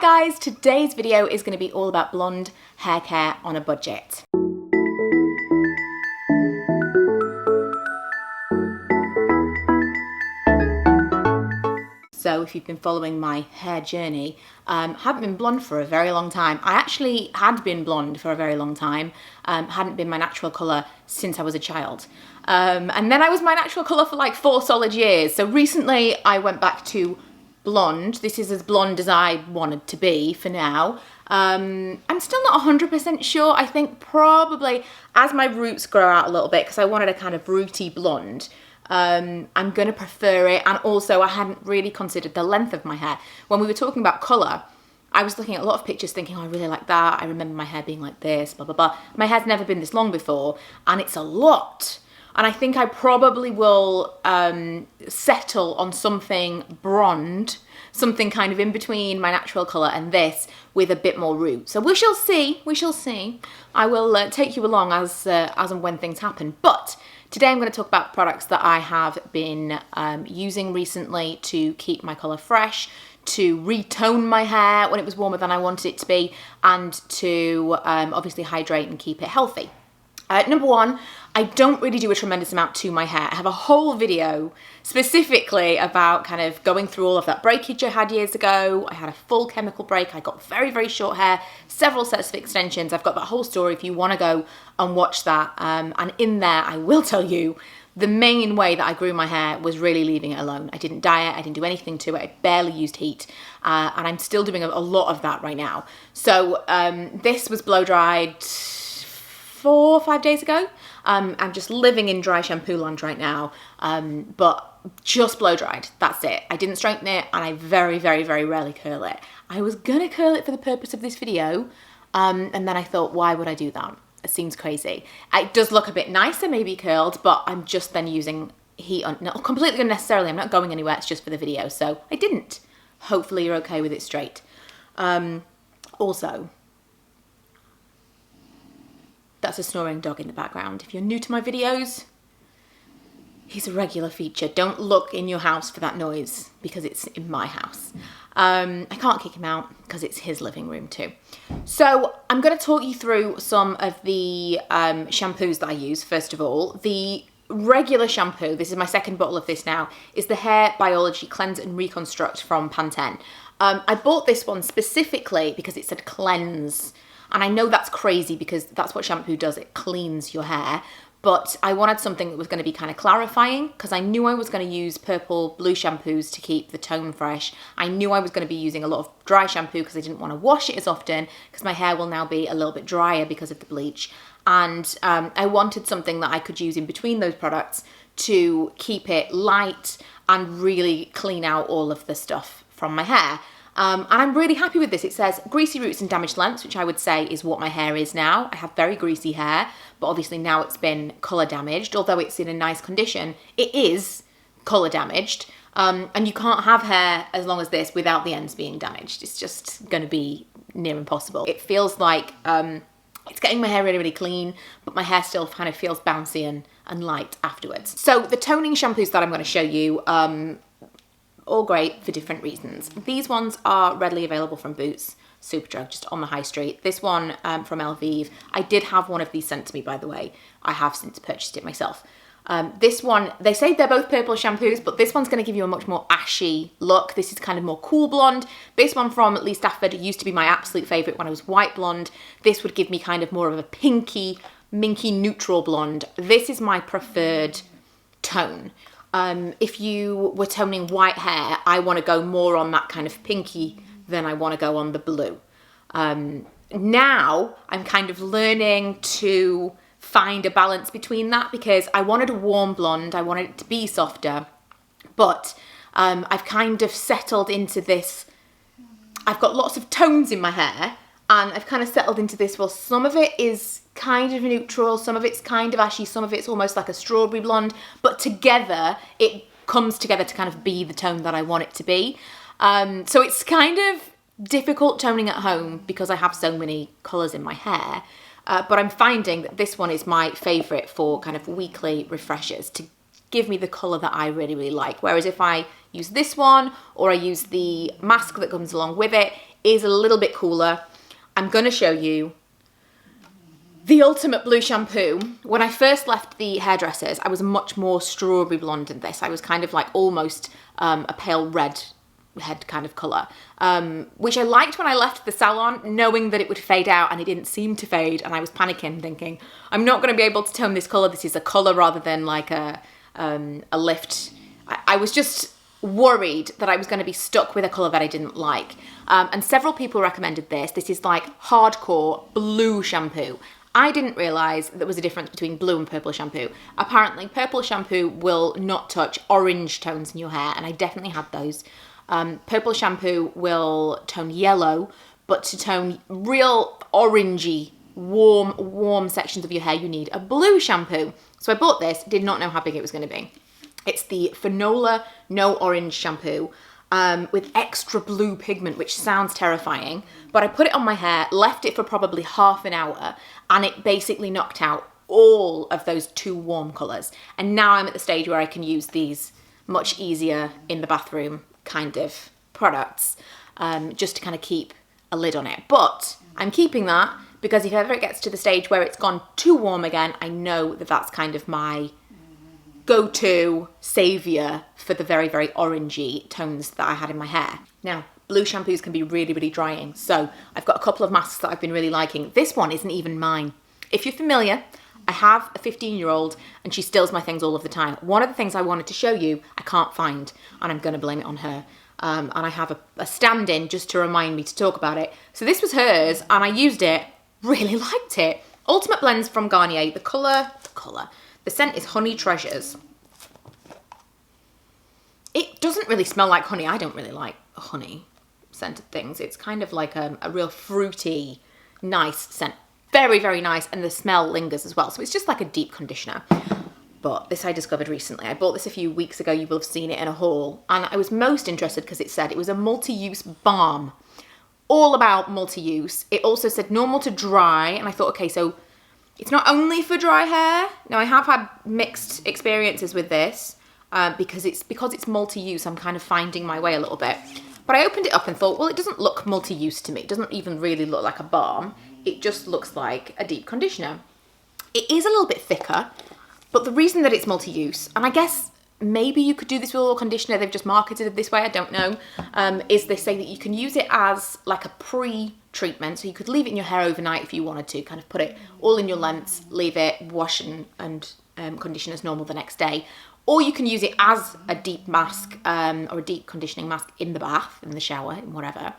guys, today's video is going to be all about blonde hair care on a budget. So if you've been following my hair journey, haven't been blonde for a very long time. I actually had been blonde for a very long time, hadn't been my natural colour since I was a child. And then I was my natural colour for like 4 solid years. So recently I went back to blonde. This is as blonde as I wanted to be for now. I'm still not 100% sure. I think probably as my roots grow out a little bit, because I wanted a kind of rooty blonde, I'm going to prefer it. And also I hadn't really considered the length of my hair. When we were talking about colour, I was looking at a lot of pictures thinking, oh, I really like that. I remember my hair being like this, blah, blah, blah. My hair's never been this long before, and it's a lot. And I think I probably will settle on something blonde, something kind of in between my natural colour and this, with a bit more root. So we shall see, we shall see. I will take you along as and when things happen. But today I'm going to talk about products that I have been using recently to keep my colour fresh, to retone my hair when it was warmer than I wanted it to be, and to obviously hydrate and keep it healthy. Number one, I don't really do a tremendous amount to my hair. I have a whole video specifically about kind of going through all of that breakage I had years ago. I had a full chemical break. I got very, very short hair, several sets of extensions. I've got that whole story if you want to go and watch that. And in there, I will tell you the main way that I grew my hair was really leaving it alone. I didn't dye it. I didn't do anything to it. I barely used heat. And I'm still doing a lot of that right now. So this was blow dried 4 or 5 days ago. I'm just living in dry shampoo land right now, but just blow dried, that's it. I didn't straighten it, and I very, very, very rarely curl it. I was gonna curl it for the purpose of this video, and then I thought, why would I do that? It seems crazy. It does look a bit nicer, maybe curled, but I'm just then using heat on, not completely unnecessarily, I'm not going anywhere, it's just for the video, so I didn't. Hopefully you're okay with it straight. Also, that's a snoring dog in the background. If you're new to my videos, he's a regular feature. Don't look in your house for that noise because it's in my house. I can't kick him out because it's his living room too. So I'm going to talk you through some of the shampoos that I use. First of all, the regular shampoo, this is my second bottle of this now, is the Hair Biology Cleanse and Reconstruct from PANTENE. I bought this one specifically because it said cleanse. And I know that's crazy because that's what shampoo does, it cleans your hair. But I wanted something that was going to be kind of clarifying because I knew I was going to use purple blue shampoos to keep the tone fresh. I knew I was going to be using a lot of dry shampoo because I didn't want to wash it as often because my hair will now be a little bit drier because of the bleach. And I wanted something that I could use in between those products to keep it light and really clean out all of the stuff from my hair. And I'm really happy with this. It says greasy roots and damaged lengths, which I would say is what my hair is now. I have very greasy hair, but obviously now it's been colour damaged. Although it's in a nice condition, it is colour damaged. And you can't have hair as long as this without the ends being damaged. It's just going to be near impossible. It feels like it's getting my hair really, really clean, but my hair still kind of feels bouncy and light afterwards. So the toning shampoos that I'm going to show you, all great for different reasons. These ones are readily available from Boots, Superdrug, just on the high street. This one from ELVIVE, I did have one of these sent to me, by the way. I have since purchased it myself. This one, they say they're both purple shampoos, but this one's going to give you a much more ashy look. This is kind of more cool blonde. This one from at least Stafford used to be my absolute favourite when I was white blonde. This would give me kind of more of a pinky, minky neutral blonde. This is my preferred tone. If you were toning white hair, I want to go more on that kind of pinky than I want to go on the blue. Now I'm kind of learning to find a balance between that because I wanted a warm blonde, I wanted it to be softer, but I've kind of settled into this. I've got lots of tones in my hair and I've kind of settled into this, well, some of it is kind of neutral, some of it's kind of ashy, some of it's almost like a strawberry blonde, but together it comes together to kind of be the tone that I want it to be. So it's kind of difficult toning at home because I have so many colours in my hair, but I'm finding that this one is my favourite for kind of weekly refreshers to give me the colour that I really, really like. Whereas if I use this one or I use the mask that comes along with it, is a little bit cooler. I'm gonna show you the ultimate blue shampoo. When I first left the hairdressers, I was much more strawberry blonde than this. I was kind of like almost a pale red head kind of colour, which I liked when I left the salon, knowing that it would fade out, and it didn't seem to fade, and I was panicking, thinking, I'm not going to be able to tone this colour. This is a colour rather than like a lift. I was just worried that I was going to be stuck with a colour that I didn't like. And several people recommended this. This is like hardcore blue shampoo. I didn't realise there was a difference between blue and purple shampoo. Apparently purple shampoo will not touch orange tones in your hair, and I definitely had those. Purple shampoo will tone yellow, but to tone real orangey, warm sections of your hair, you need a blue shampoo. So I bought this, did not know how big it was going to be. It's the FANOLA No Orange Shampoo with extra blue pigment, which sounds terrifying, but I put it on my hair, left it for probably half an hour, and it basically knocked out all of those too warm colours. And now I'm at the stage where I can use these much easier in the bathroom kind of products, just to kind of keep a lid on it. But I'm keeping that because if ever it gets to the stage where it's gone too warm again, I know that that's kind of my go-to saviour for the very, very orangey tones that I had in my hair. Now, blue shampoos can be really, really drying. So I've got a couple of masks that I've been really liking. This one isn't even mine. If you're familiar, I have a 15-year-old and she steals my things all of the time. One of the things I wanted to show you, I can't find, and I'm going to blame it on her. And I have a stand-in just to remind me to talk about it. So this was hers, and I used it, really liked it. Ultimate Blends from Garnier. The scent is Honey Treasures. It doesn't really smell like honey. I don't really like honey scented things. It's kind of like a real fruity, nice scent. Very, very nice, and the smell lingers as well. So it's just like a deep conditioner. But this I discovered recently. I bought this a few weeks ago. You will have seen it in a haul. And I was most interested because it said it was a multi-use balm. All about multi-use. It also said normal to dry. And I thought, okay, so it's not only for dry hair. Now, I have had mixed experiences with this because it's multi-use. I'm kind of finding my way a little bit. But I opened it up and thought, well, it doesn't look multi-use to me. It doesn't even really look like a balm. It just looks like a deep conditioner. It is a little bit thicker, but the reason that it's multi-use, and I guess maybe you could do this with oil conditioner, they've just marketed it this way, I don't know, is they say that you can use it as like a pre-treatment, so you could leave it in your hair overnight if you wanted to, kind of put it all in your lengths, leave it, wash and condition as normal the next day. Or you can use it as a deep mask or a deep conditioning mask in the bath, in the shower, in whatever.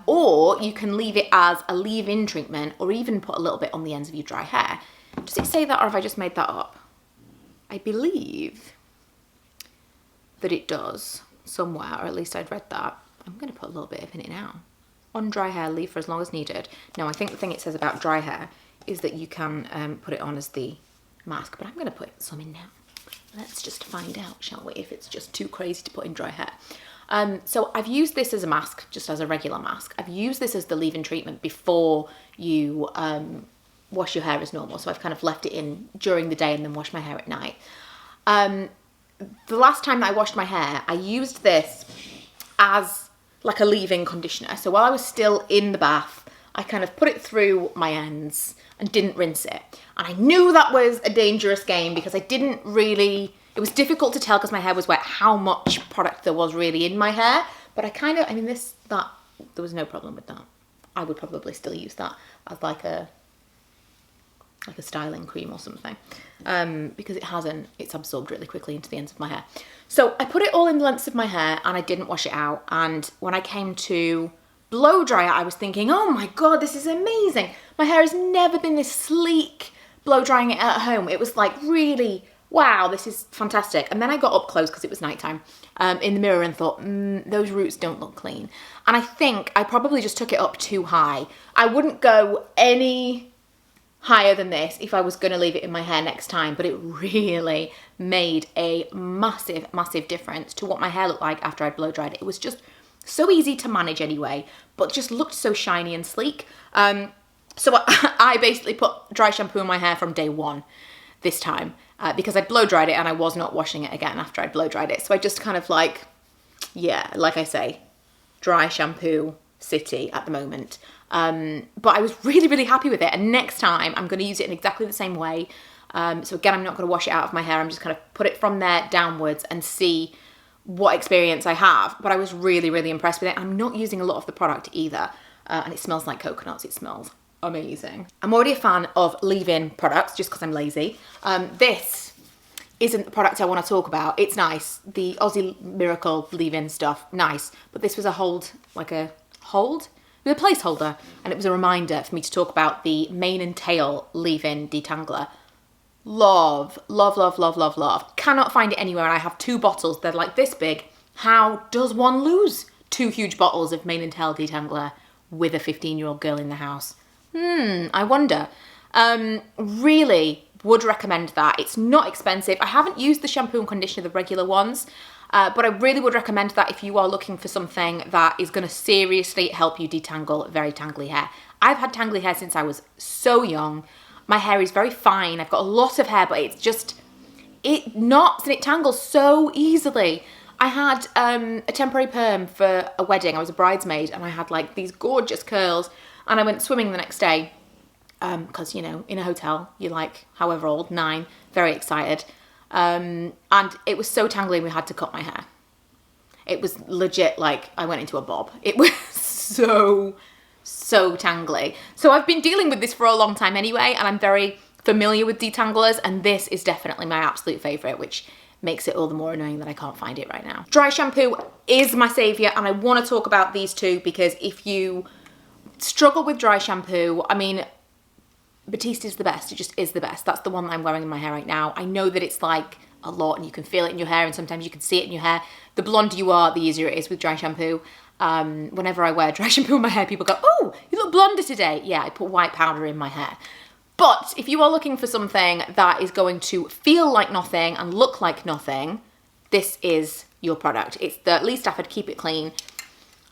Or you can leave it as a leave-in treatment or even put a little bit on the ends of your dry hair. Does it say that, or have I just made that up? I believe that it does somewhere, or at least I'd read that. I'm going to put a little bit in it now. On dry hair, leave for as long as needed. No, I think the thing it says about dry hair is that you can put it on as the mask, but I'm going to put some in now. Let's just find out, shall we, if it's just too crazy to put in dry hair. So I've used this as a mask, just as a regular mask. I've used this as the leave-in treatment before you wash your hair as normal. So I've kind of left it in during the day and then wash my hair at night. The last time that I washed my hair, I used this as like a leave-in conditioner. So while I was still in the bath, I kind of put it through my ends and didn't rinse it. And I knew that was a dangerous game because I didn't really, it was difficult to tell because my hair was wet how much product there was really in my hair. But I kind of, I mean, there was no problem with that. I would probably still use that as like a styling cream or something because it's absorbed really quickly into the ends of my hair. So I put it all in the lengths of my hair and I didn't wash it out. And when I came to blow dry it, I was thinking, oh my God, this is amazing. My hair has never been this sleek blow drying it at home. It was like really, wow, this is fantastic. And then I got up close because it was nighttime in the mirror and thought, those roots don't look clean. And I think I probably just took it up too high. I wouldn't go any higher than this if I was going to leave it in my hair next time, but it really made a massive, massive difference to what my hair looked like after I'd blow dried it. It was just so easy to manage anyway, but just looked so shiny and sleek. So I basically put dry shampoo in my hair from day one this time because I blow dried it and I was not washing it again after I'd blow dried it. So I just kind of like, yeah, like I say, dry shampoo city at the moment. But I was really, really happy with it. And next time I'm going to use it in exactly the same way. So again, I'm not going to wash it out of my hair. I'm just going to put it from there downwards and see what experience I have. But I was really, really impressed with it. I'm not using a lot of the product either. And it smells like coconuts. It smells amazing. I'm already a fan of leave-in products just because I'm lazy. This isn't the product I want to talk about. It's nice. The Aussie Miracle leave-in stuff, nice. But this was a hold, like a hold? It was a placeholder. And it was a reminder for me to talk about the mane and tail leave-in detangler. Love, love, love, love, love, love. Cannot find it anywhere. And I have 2 bottles. They're like this big. How does one lose 2 huge bottles of mane and tail detangler with a 15-year-old girl in the house? I wonder. Really would recommend that. It's not expensive. I haven't used the shampoo and conditioner, the regular ones, but I really would recommend that if you are looking for something that is going to seriously help you detangle very tangly hair. I've had tangly hair since I was so young. My hair is very fine. I've got a lot of hair, but it's just, it knots and it tangles so easily. I had a temporary perm for a wedding. I was a bridesmaid and I had like these gorgeous curls, and I went swimming the next day because, you know, in a hotel, you're like however old, 9, very excited. And it was so tangly we had to cut my hair. It was legit like I went into a bob. It was so tangly. So I've been dealing with this for a long time anyway, and I'm very familiar with detanglers, and this is definitely my absolute favourite, which makes it all the more annoying that I can't find it right now. Dry shampoo is my saviour, and I want to talk about these two because if you struggle with dry shampoo, I mean, Batiste is the best. It just is the best. That's the one that I'm wearing in my hair right now. I know that it's like a lot and you can feel it in your hair and sometimes you can see it in your hair. The blonder you are, the easier it is with dry shampoo. Whenever I wear dry shampoo in my hair, people go, oh, you look blonder today. Yeah, I put white powder in my hair. But if you are looking for something that is going to feel like nothing and look like nothing, this is your product. It's the Lee Stafford Keep It Clean.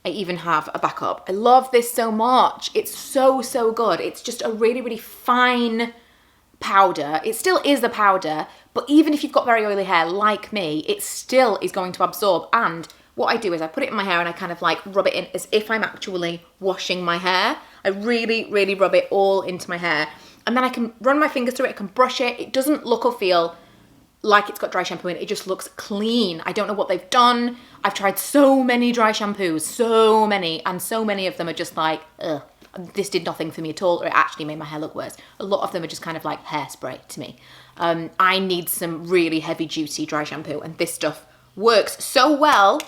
I even have a backup. I love this so much. It's so, so good. It's just a really, really fine powder. It still is a powder, but even if you've got very oily hair like me, it still is going to absorb. And what I do is I put it in my hair and I kind of like rub it in as if I'm actually washing my hair. I really, really rub it all into my hair. And then I can run my fingers through it, I can brush it. It doesn't look or feel like it's got dry shampoo in it. It just looks clean. I don't know what they've done. I've tried so many dry shampoos, so many, and so many of them are just like, ugh, this did nothing for me at all, or it actually made my hair look worse. A lot of them are just kind of like hairspray to me. I need some really heavy, juicy dry shampoo, and this stuff works so well,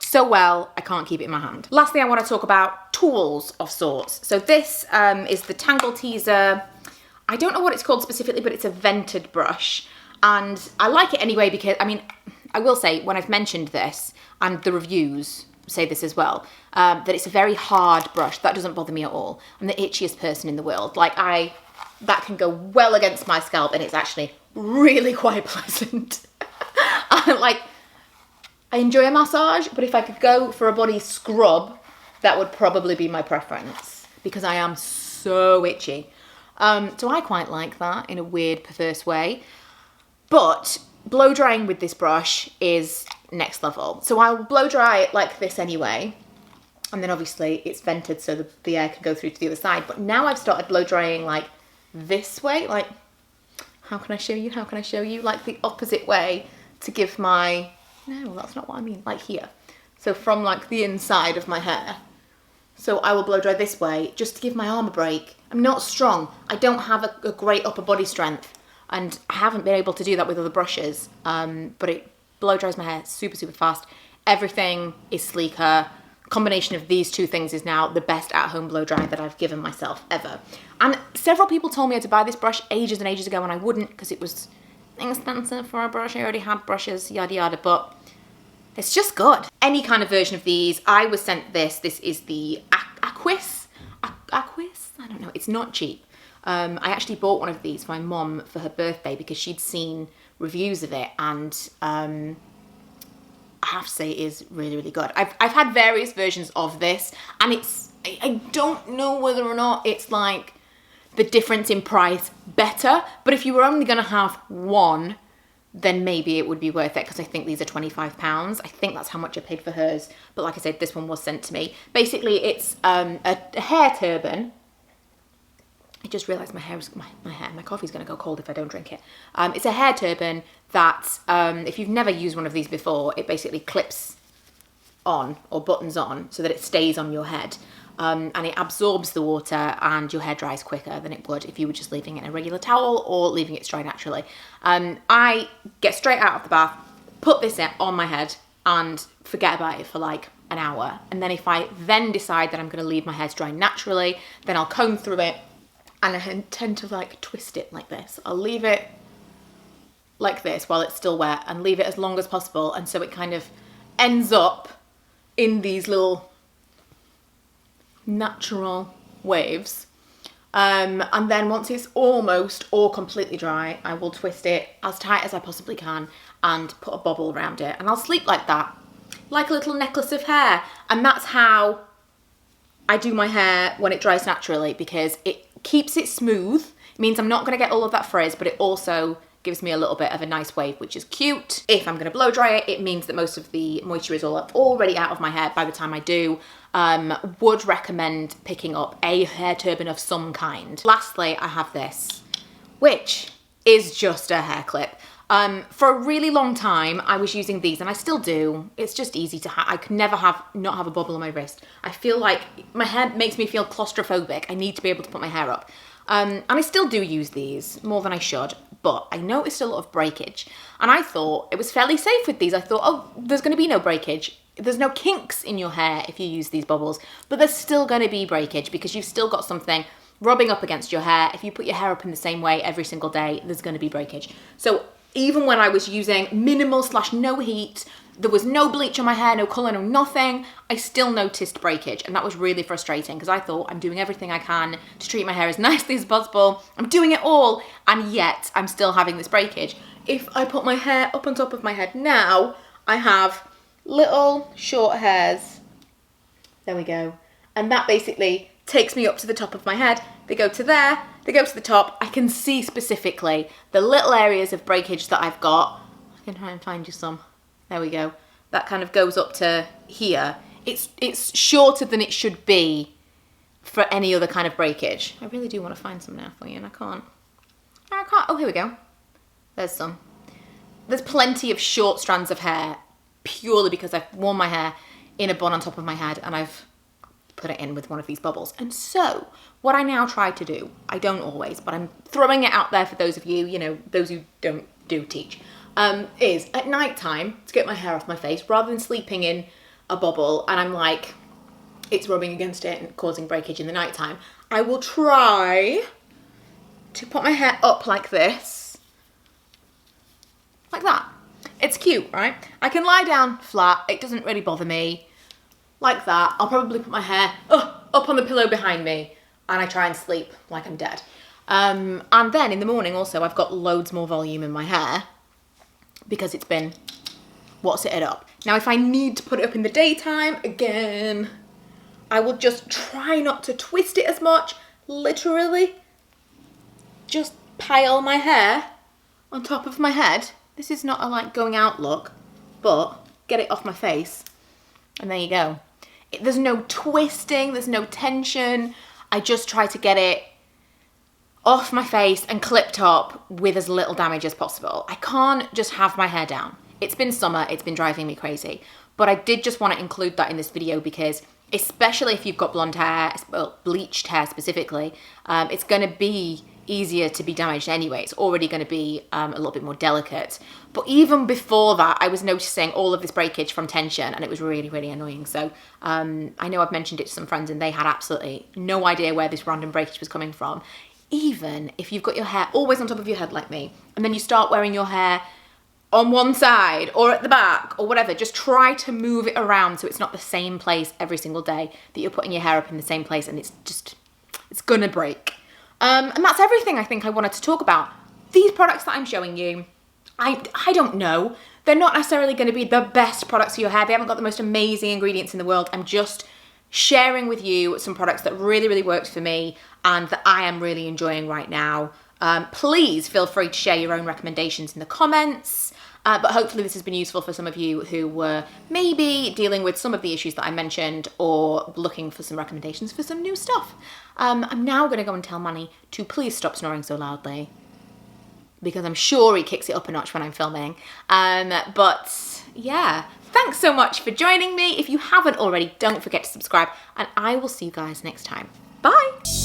so well, I can't keep it in my hand. Lastly, I want to talk about tools of sorts. So this is the Tangle Teezer. I don't know what it's called specifically, but it's a vented brush. And I like it anyway because, I mean, I will say when I've mentioned this, and the reviews say this as well, that it's a very hard brush. That doesn't bother me at all. I'm the itchiest person in the world. Like that can go well against my scalp and it's actually really quite pleasant. I enjoy a massage, but if I could go for a body scrub, that would probably be my preference because I am so itchy. So I quite like that in a weird, perverse way. But blow drying with this brush is next level. So I'll blow dry it like this anyway. And then obviously it's vented so the air can go through to the other side. But now I've started blow drying like this way. Like, how can I show you? How can I show you? Like the opposite way to give my, no, that's not what I mean. Like here. So from like the inside of my hair. So I will blow dry this way just to give my arm a break. I'm not strong. I don't have a great upper body strength. And I haven't been able to do that with other brushes, but it blow dries my hair super, super fast. Everything is sleeker. Combination of these two things is now the best at-home blow dry that I've given myself ever. And several people told me to buy this brush ages and ages ago, and I wouldn't because it was expensive for a brush. I already had brushes, yada yada, but it's just good. Any kind of version of these. I was sent this. This is the AQUIS. AQUIS? I don't know. It's not cheap. I actually bought one of these for my mom for her birthday because she'd seen reviews of it, and I have to say it is really, really good. I've had various versions of this, and I don't know whether or not it's like the difference in price better, but if you were only going to have one, then maybe it would be worth it, because I think these are £25. I think that's how much I paid for hers. But like I said, this one was sent to me. Basically, it's a hair turban. I just realised my coffee's going to go cold if I don't drink it. It's a hair turban that, if you've never used one of these before, it basically clips on or buttons on so that it stays on your head. And it absorbs the water and your hair dries quicker than it would if you were just leaving it in a regular towel or leaving it to dry naturally. I get straight out of the bath, put this on my head and forget about it for like an hour. And then if I then decide that I'm going to leave my hair to dry naturally, then I'll comb through it and I tend to like twist it like this. I'll leave it like this while it's still wet and leave it as long as possible. And so it kind of ends up in these little natural waves, and then once it's almost or completely dry, I will twist it as tight as I possibly can and put a bobble around it, and I'll sleep like that, like a little necklace of hair. And that's how I do my hair when it dries naturally, because it keeps it smooth. It means I'm not going to get all of that frizz, but it also gives me a little bit of a nice wave, which is cute. If I'm going to blow dry it, it means that most of the moisture is already out of my hair by the time I do. Would recommend picking up a hair turban of some kind. Lastly, I have this, which is just a hair clip. For a really long time, I was using these, and I still do. It's just easy to have. I could never not have a bubble on my wrist. I feel like my hair makes me feel claustrophobic. I need to be able to put my hair up. And I still do use these more than I should, but I noticed a lot of breakage. And I thought it was fairly safe with these. I thought, oh, there's going to be no breakage. There's no kinks in your hair if you use these bubbles, but there's still going to be breakage because you've still got something rubbing up against your hair. If you put your hair up in the same way every single day, there's going to be breakage. So even when I was using minimal / no heat, there was no bleach on my hair, no colour, no nothing, I still noticed breakage. And that was really frustrating because I thought I'm doing everything I can to treat my hair as nicely as possible. I'm doing it all, and yet I'm still having this breakage. If I put my hair up on top of my head now, I have little short hairs. There we go. And that basically takes me up to the top of my head. They go to there, they go to the top. I can see specifically the little areas of breakage that I've got. I can try and find you some. There we go. That kind of goes up to here. It's shorter than it should be for any other kind of breakage. I really do want to find some now for you, and I can't. Oh, here we go. There's some. There's plenty of short strands of hair, purely because I've worn my hair in a bun on top of my head and I've put it in with one of these bubbles. And so what I now try to do, I don't always, but I'm throwing it out there for those of you, you know, those who don't do teach, is at night time to get my hair off my face, rather than sleeping in a bubble and I'm like, it's rubbing against it and causing breakage in the night time, I will try to put my hair up like this, like that. It's cute, right? I can lie down flat, it doesn't really bother me. Like that. I'll probably put my hair up on the pillow behind me and I try and sleep like I'm dead. And then in the morning also, I've got loads more volume in my hair because it's been it up. Now, if I need to put it up in the daytime, again, I will just try not to twist it as much. Literally, just pile my hair on top of my head. This is not a like going out look, but get it off my face. And there you go. There's no twisting, there's no tension. I just try to get it off my face and clipped up with as little damage as possible. I can't just have my hair down. It's been summer, it's been driving me crazy. But I did just want to include that in this video because especially if you've got blonde hair, well, bleached hair specifically, it's going to be easier to be damaged anyway. It's already going to be a little bit more delicate. But even before that, I was noticing all of this breakage from tension and it was really, really annoying. So I know I've mentioned it to some friends and they had absolutely no idea where this random breakage was coming from. Even if you've got your hair always on top of your head like me, and then you start wearing your hair on one side or at the back or whatever, just try to move it around so it's not the same place every single day that you're putting your hair up in the same place, and it's gonna break. And that's everything I think I wanted to talk about. These products that I'm showing you, I don't know. They're not necessarily going to be the best products for your hair. They haven't got the most amazing ingredients in the world. I'm just sharing with you some products that really, really worked for me and that I am really enjoying right now. Please feel free to share your own recommendations in the comments. But hopefully this has been useful for some of you who were maybe dealing with some of the issues that I mentioned or looking for some recommendations for some new stuff. I'm now going to go and tell Manny to please stop snoring so loudly, because I'm sure he kicks it up a notch when I'm filming. But yeah, thanks so much for joining me. If you haven't already, don't forget to subscribe, and I will see you guys next time. Bye!